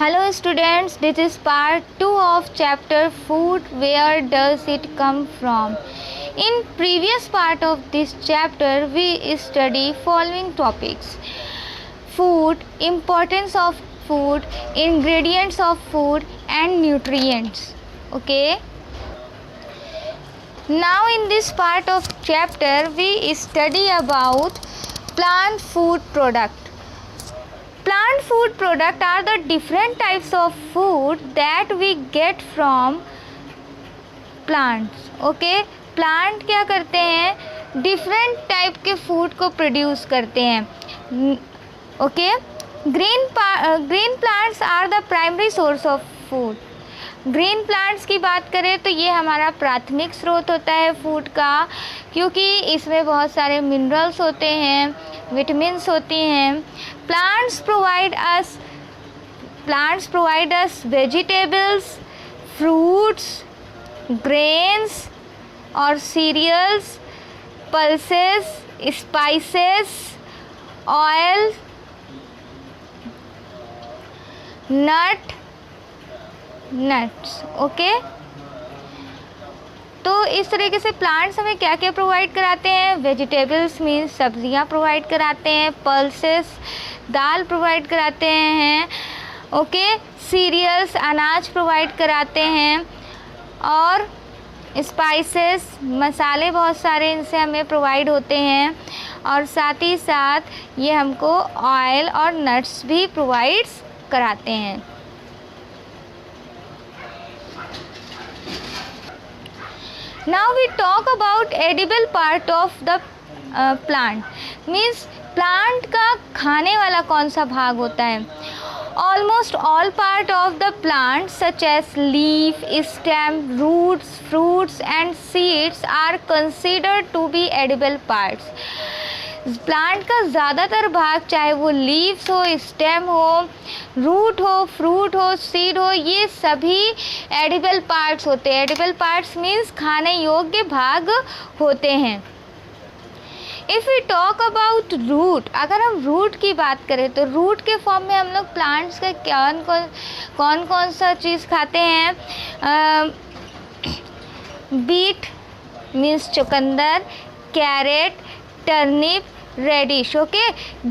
Hello students, this is part 2 of chapter food. Where does it come from? In previous part of this chapter we study following topics: food, importance of food, ingredients of food and nutrients. Okay, now in this part of chapter we study about plant food product. Plant food product are the different types of food that we get from plants. Okay, plant क्या करते हैं, different type के food को produce करते हैं. Okay, green plants are the primary source of food. Green plants की बात करें तो ये हमारा प्राथमिक स्रोत होता है फूड का, क्योंकि इसमें बहुत सारे मिनरल्स होते हैं, विटामिन्स होती हैं. Plants provide us vegetables, fruits, grains और cereals, pulses, spices, oil, nuts. Okay, तो इस तरीके से प्लांट्स हमें क्या क्या प्रोवाइड कराते हैं. वेजिटेबल्स मीन्स सब्जियां प्रोवाइड कराते हैं, पल्सेस दाल प्रोवाइड कराते हैं. ओके, सीरियल्स अनाज प्रोवाइड कराते हैं, और स्पाइसेस मसाले बहुत सारे इनसे हमें प्रोवाइड होते हैं, और साथ ही साथ ये हमको ऑयल और नट्स भी प्रोवाइड्स कराते हैं. Now we talk about edible part of the plant. Means plant का खाने वाला कौन सा भाग होता है. Almost all part of the plant such as leaf, stem, roots, fruits and seeds are considered to be edible parts. Plant का ज़्यादातर भाग, चाहे वो लीव्स हो, स्टेम हो, रूट हो, फ्रूट हो, सीड हो, ये सभी एडिबल पार्ट्स होते हैं. एडिबल पार्ट्स मीन्स खाने योग्य भाग होते हैं. If we talk about root, अगर हम रूट की बात करें तो रूट के फॉर्म में हम लोग प्लांट्स का कौन कौन सा चीज़ खाते हैं. बीट मीन्स चुकंदर, carat, turnip, radish. Okay,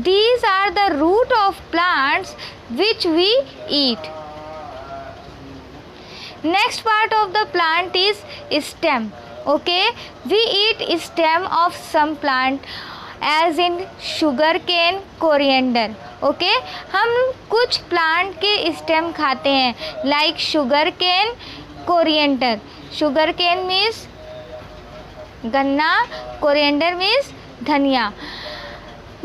these are the root of plants which we eat. Next part of the plant is stem. Okay, we eat stem of some plant as in sugarcane, coriander. Okay, हम कुछ plant के stem खाते हैं, like sugarcane, coriander. Sugarcane means गन्ना, coriander means धनिया.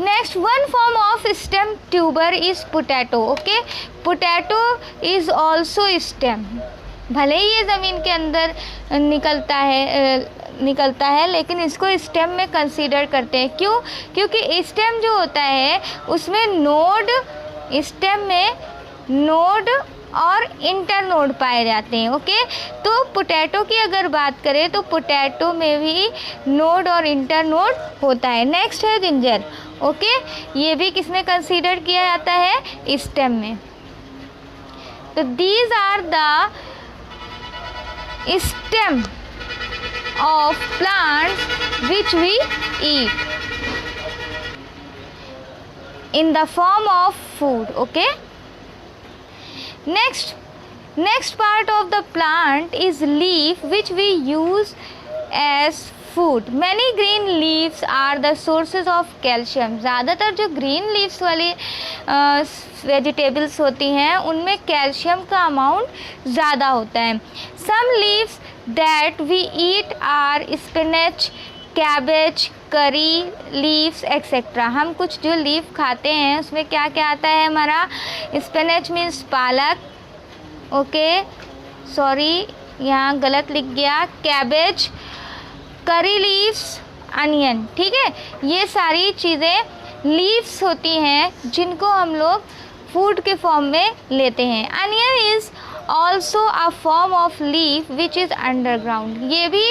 Next, one form of stem tuber is potato. Okay, potato is also stem. भले ही ये ज़मीन के अंदर निकलता है लेकिन इसको स्टेम में कंसीडर करते हैं. क्यों? क्योंकि स्टेम जो होता है उसमें स्टेम में नोड और इंटरनोड पाए जाते हैं. ओके, तो पोटैटो की अगर बात करें तो पोटैटो में भी नोड और इंटरनोड होता है. नेक्स्ट है जिंजर. ओके, ये भी किसमें कंसीडर किया जाता है, स्टेम में. तो these are the stem of plants which we eat in the form of food. Okay, next part of the plant is leaf which we use as food. Many green leaves are the sources of calcium. ज़्यादातर जो green leaves वाली vegetables होती हैं उनमें calcium का amount ज़्यादा होता है. Some leaves that we eat are spinach, cabbage, curry leaves etcetera. हम कुछ जो लीफ खाते हैं उसमें क्या क्या आता है हमारा. स्पिनच मीन्स पालक. ओके, सॉरी यहाँ गलत लिख गया. Cabbage, curry leaves, onion. ठीक है, ये सारी चीज़ें लीव्स होती हैं जिनको हम लोग फूड के फॉर्म में लेते हैं. Onion is also a form of leaf which is underground. ये भी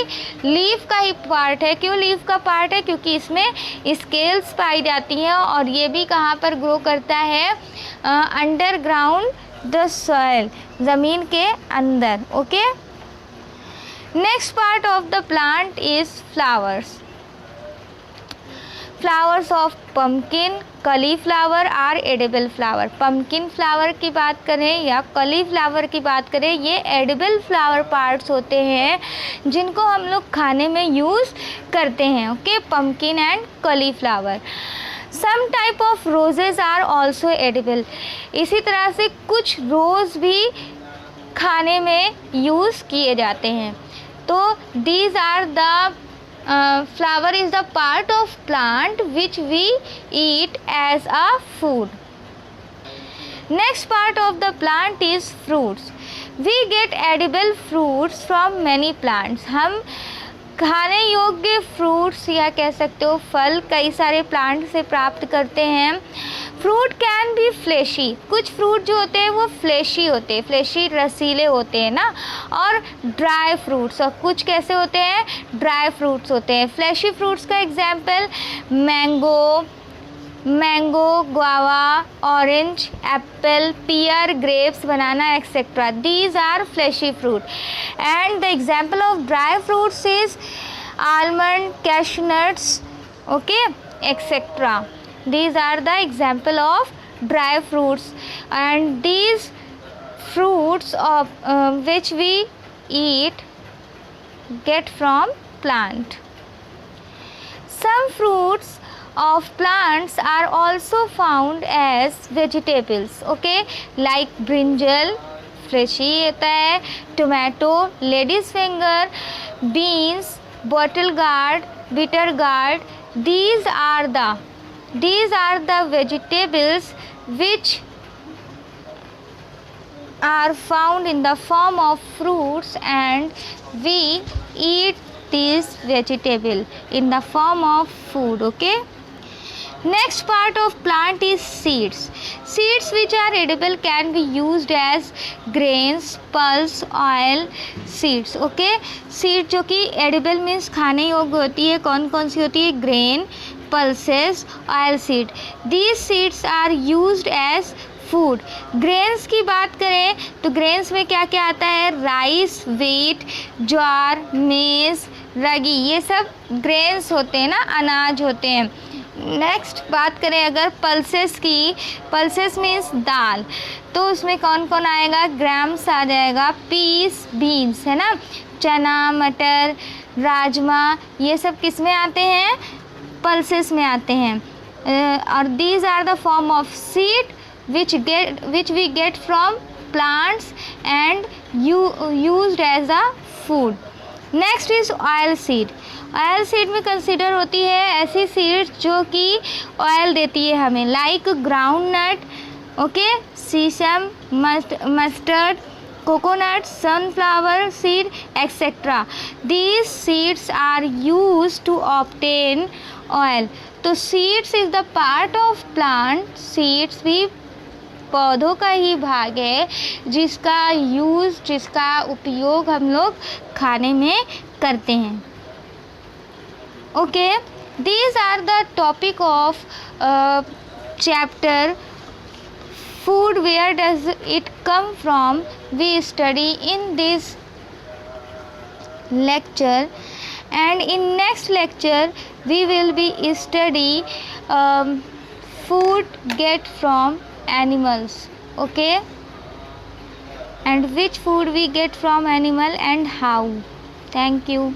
लीफ का ही पार्ट है. क्यों लीफ का पार्ट है? क्योंकि इसमें स्केल्स पाई जाती हैं, और ये भी कहाँ पर ग्रो करता है, अंडरग्राउंड द सॉइल, ज़मीन के अंदर. Okay. Next part of the plant is flowers. Flowers of pumpkin, cauliflower are edible flower. Pumpkin flower की बात करें या कलीफ्लावर की बात करें, ये एडिबल फ्लावर पार्ट्स होते हैं जिनको हम लोग खाने में यूज़ करते हैं. Okay. Pumpkin and cauliflower. Some type of roses are also edible. इसी तरह से कुछ रोज़ भी खाने में यूज़ किए जाते हैं. तो these are the flower is the part of plant which we eat as a food. Next part of the plant is fruits. We get edible fruits from many plants. हम खाने योग्य फ्रूट्स या कह सकते हो फल कई सारे प्लांट से प्राप्त करते हैं. Fruit can be fleshy. कुछ फ्रूट जो होते हैं वो फ्लेशी होते हैं, फ्लेशी रसीले होते हैं ना. और ड्राई फ्रूट्स, और कुछ कैसे होते हैं, ड्राई फ्रूट्स होते हैं. फ्लेशी फ्रूट्स का example mango, guava, orange, apple, pear, grapes, banana etcetera. These are fleshy fruit. And the example of dry fruits is almond, cashew nuts, okay, etcetera. These are the example of dry fruits, and these fruits of which we eat get from plant. Some fruits of plants are also found as vegetables. Okay, like brinjal, fleshy होता है, tomato, lady's finger, beans, bottle gourd, bitter gourd. These are the vegetables which are found in the form of fruits, and we eat these vegetable in the form of food. Okay. Next part of plant is seeds. Seeds which are edible can be used as grains, pulse, oil, seeds. Okay. Seed जो कि edible means खाने योग्य होती है, कौन कौन सी होती है, grain, pulses, oil seed. These seeds are used as food. Grains की बात करें तो ग्रेन्स में क्या क्या आता है, राइस, व्हीट, ज्वार, मेज, रागी, ये सब ग्रेन्स होते हैं ना, अनाज होते हैं. नेक्स्ट बात करें अगर पल्सेस की, पल्सेस मीन्स दाल, तो उसमें कौन कौन आएगा, ग्राम्स आ जाएगा, पीस, बीन्स है ना, चना, मटर, राजमा, ये सब किस में आते हैं, पल्सेस में आते हैं. और these are the form of seed which we get from plants and used as a food. Next is oil seed. Oil seed में कंसिडर होती है ऐसी सीड्स जो कि ऑयल देती है हमें, like ground nut, okay, sesame, mustard, coconut, sunflower seed, etc. These seeds are used to obtain oil. तो seeds is the part of plant. seeds भी पौधों का ही भाग है जिसका यूज़, जिसका उपयोग हम लोग खाने में करते हैं. Okay, these are the topic of chapter food. Where does it come from? We study in this lecture, and in next lecture we will be study food get from animals. Okay, and which food we get from animal and how. Thank you.